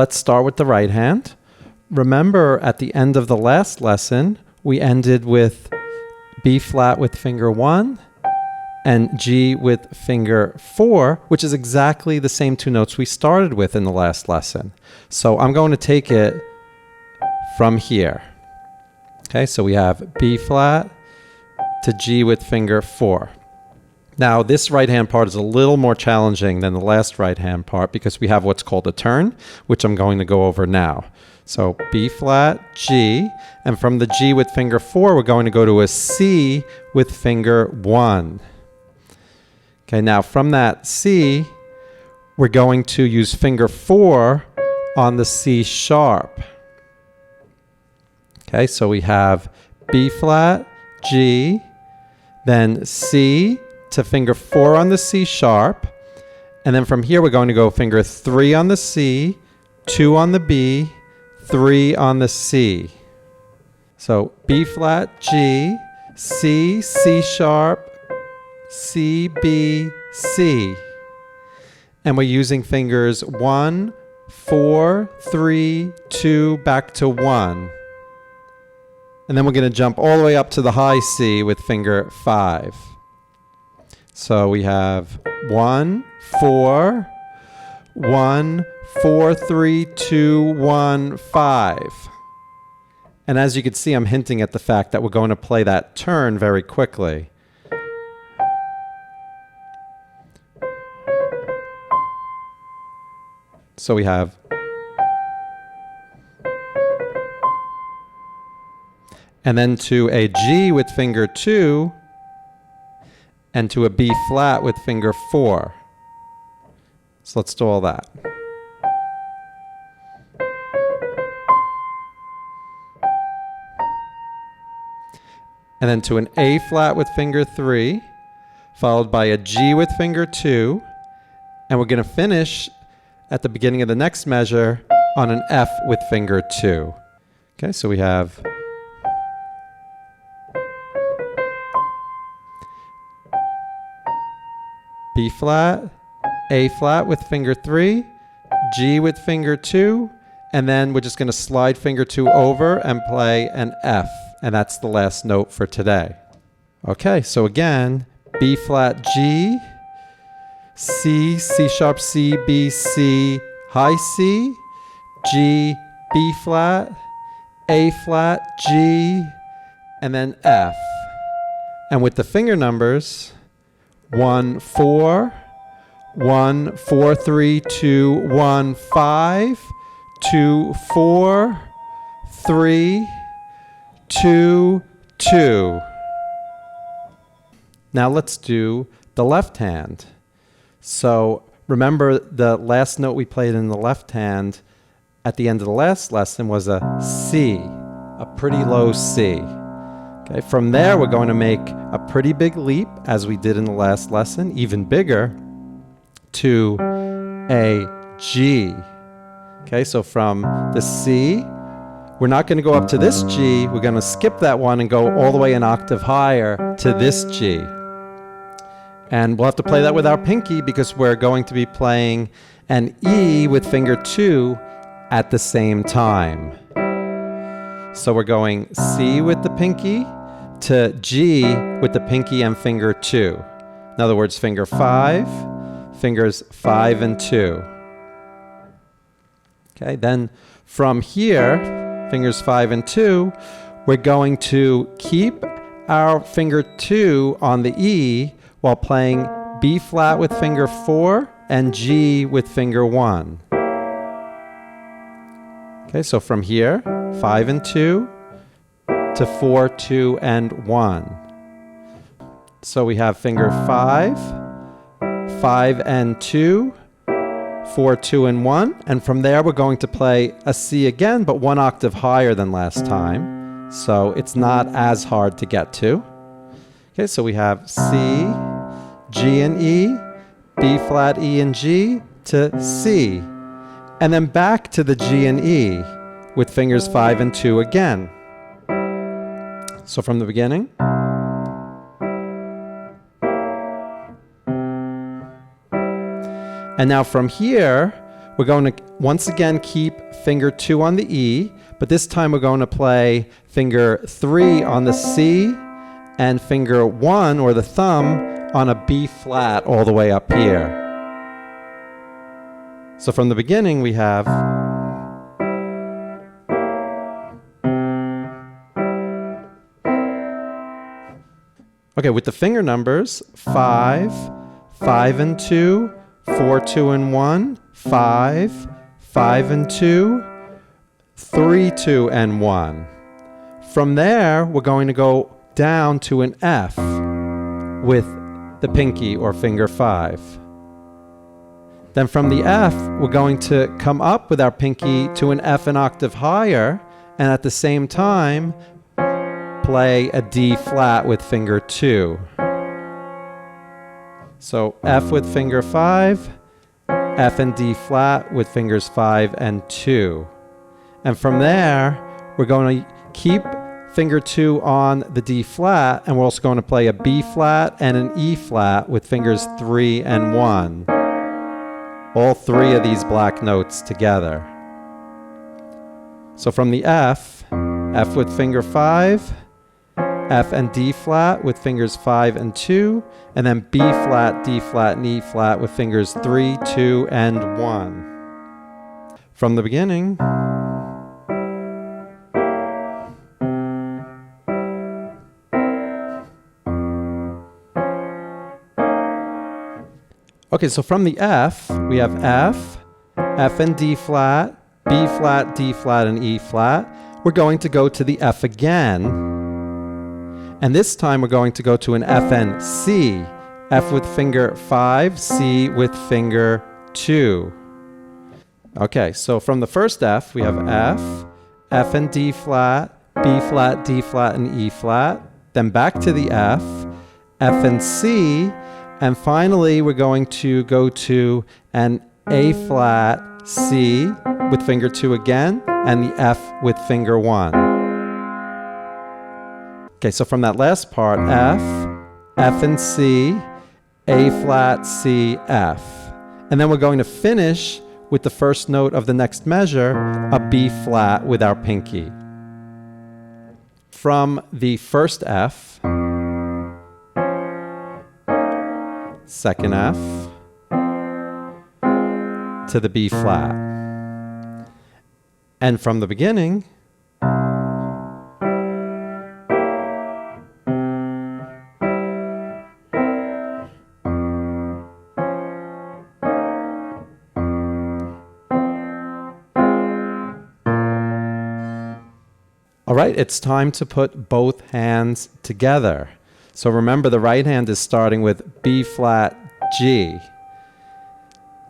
let's start with the right hand. Remember, at the end of the last lesson, we ended with B flat with finger 1 and G with finger 4, which is exactly the same two notes we started with in the last lesson. So I'm going to take it from here. Okay, so we have B flat to G with finger 4. Now, this right hand part is a little more challenging than the last right hand part because we have what's called a turn, which I'm going to go over now. So B flat, G, and from the G with finger 4, we're going to go to a C with finger 1. Okay, now from that C, we're going to use finger 4 on the C sharp. Okay, so we have B flat, G, then C to finger 4 on the C sharp, and then from here we're going to go finger 3 on the C, 2 on the B, 3 on the C. So B flat, G, C, C sharp, C, B, C. And we're using fingers 1, 4, 3, 2, back to 1. And then we're going to jump all the way up to the high C with finger 5. So we have 1, 4, 1, 4, 3, 2, 1, 5. And as you can see, I'm hinting at the fact that we're going to play that turn very quickly. So we have and then to a G with finger 2 and to a B flat with finger 4. So let's do all that. And then to an A flat with finger 3, followed by a G with finger 2, and we're going to finish at the beginning of the next measure on an F with finger 2. Okay, so we have B flat, A flat with finger 3, G with finger 2, and then we're just going to slide finger 2 over and play an F, and that's the last note for today. Okay, so again, B flat, G, C, C sharp, C, B, C, high C, G, B flat, A flat, G, and then F. And with the finger numbers, 1, 4, 1, 4, 3, 2, 1, 5, 2, 4, 3, 2, 2. Now let's do the left hand. So remember the last note we played in the left hand at the end of the last lesson was a C, a pretty low C. Okay, from there we're going to make a pretty big leap, as we did in the last lesson, even bigger, to a G. Okay, so from the C, we're not going to go up to this G, we're going to skip that one and go all the way an octave higher to this G. And we'll have to play that with our pinky because we're going to be playing an E with finger 2 at the same time. So we're going C with the pinky to G with the pinky and finger 2. In other words, finger 5, fingers 5 and 2. Okay, then from here, fingers 5 and 2, we're going to keep our finger 2 on the E while playing B flat with finger 4 and G with finger 1. Okay, so from here, 5 and 2 to 4, 2, and 1. So we have finger 5, 5 and 2, 4, 2, and 1. And from there, we're going to play a C again, but one octave higher than last time. So it's not as hard to get to. Okay, so we have C, G and E, B flat, E and G to C. And then back to the G and E with fingers 5 and 2 again. So from the beginning. And now from here, we're going to once again keep finger 2 on the E, but this time we're going to play finger 3 on the C and finger 1 or the thumb on a B flat all the way up here. So from the beginning we have okay, with the finger numbers 5, 5 and 2, 4, 2 and 1, 5, 5 and 2, 3, 2 and 1. From there, we're going to go down to an F with the pinky or finger 5. Then from the F, we're going to come up with our pinky to an F an octave higher, and at the same time, play a D flat with finger 2. So F with finger 5, F and D flat with fingers 5 and 2. And from there, we're going to keep finger 2 on the D flat, and we're also going to play a B flat and an E flat with fingers 3 and 1. All 3 of these black notes together. So from the F, F with finger 5, F and D flat with fingers 5 and 2, and then B flat, D flat, and E flat with fingers 3, 2, and 1. From the beginning. Okay, so from the F, we have F, F and D flat, B flat, D flat, and E flat. We're going to go to the F again. And this time we're going to go to an F and C. F with finger 5, C with finger 2. Okay, so from the first F, we have F, F and D flat, B flat, D flat, and E flat. Then back to the F, F and C. And finally, we're going to go to an A flat, C with finger 2 again, and the F with finger 1. Okay, so from that last part, F, F and C, A flat, C, F. And then we're going to finish with the first note of the next measure, a B flat with our pinky. From the first F, second F, to the B flat. And from the beginning, all right, it's time to put both hands together. So remember, the right hand is starting with B flat, G.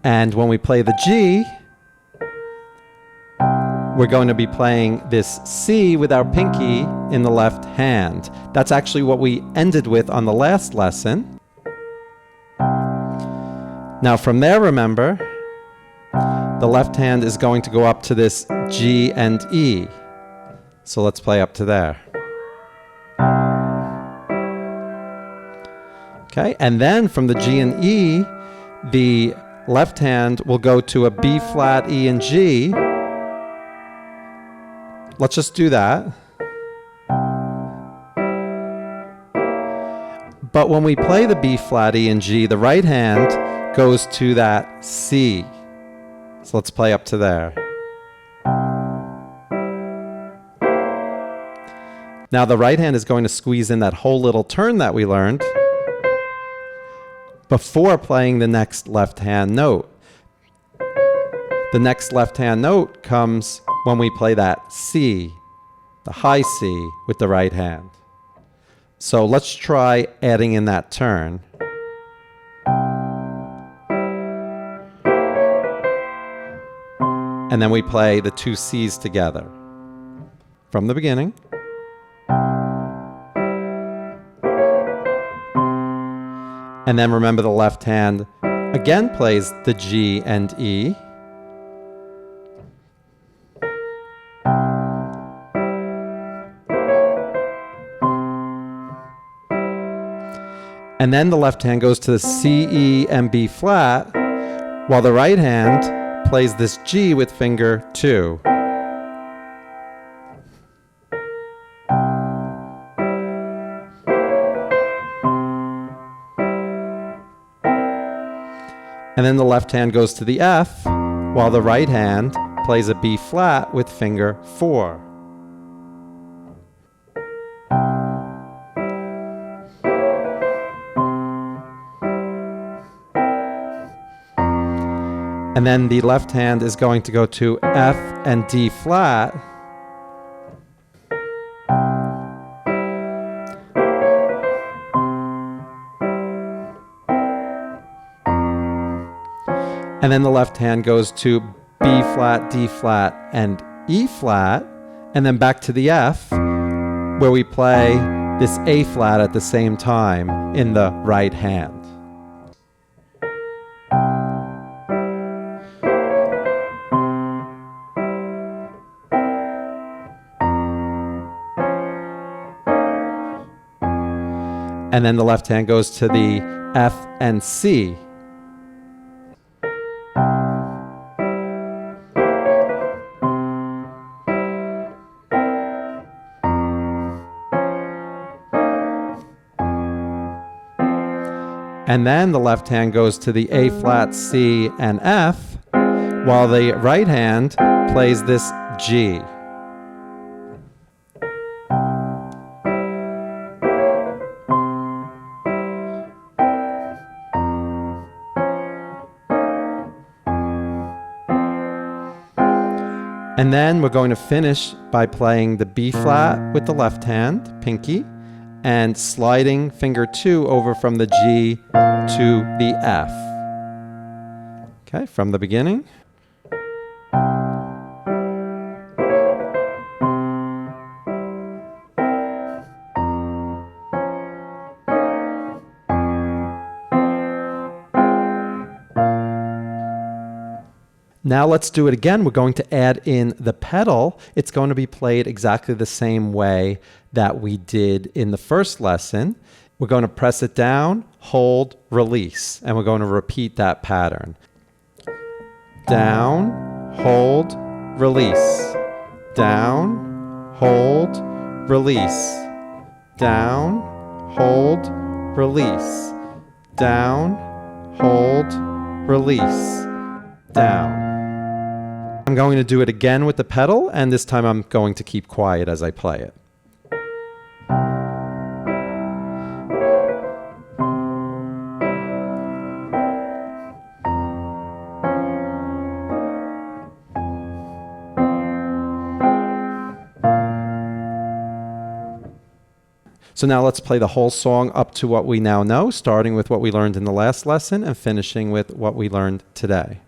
And when we play the G, we're going to be playing this C with our pinky in the left hand. That's actually what we ended with on the last lesson. Now from there, remember, the left hand is going to go up to this G and E. So let's play up to there. Okay, and then from the G and E, the left hand will go to a B flat, E, and G. Let's just do that. But when we play the B flat, E, and G, the right hand goes to that C. So let's play up to there. Now the right hand is going to squeeze in that whole little turn that we learned before playing the next left hand note. The next left hand note comes when we play that C, the high C, with the right hand. So let's try adding in that turn. And then we play the two C's together. From the beginning. And then remember, the left hand again plays the G and E. And then the left hand goes to the C, E, and B flat, while the right hand plays this G with finger 2. And then the left hand goes to the F, while the right hand plays a B flat with finger 4. And then the left hand is going to go to F and D flat. And then the left hand goes to B flat, D flat, and E flat, and then back to the F, where we play this A flat at the same time in the right hand. And then the left hand goes to the F and C. And then the left hand goes to the A flat, C, and F, while the right hand plays this G. And then we're going to finish by playing the B flat with the left hand, pinky, and sliding finger 2 over from the G to the F. Okay, from the beginning. Now let's do it again. We're going to add in the pedal. It's going to be played exactly the same way that we did in the first lesson. We're going to press it down, hold, release, and we're going to repeat that pattern. Down, hold, release. Down, hold, release. Down, hold, release. Down, hold, release. Down. I'm going to do it again with the pedal, and this time I'm going to keep quiet as I play it. So now let's play the whole song up to what we now know, starting with what we learned in the last lesson and finishing with what we learned today.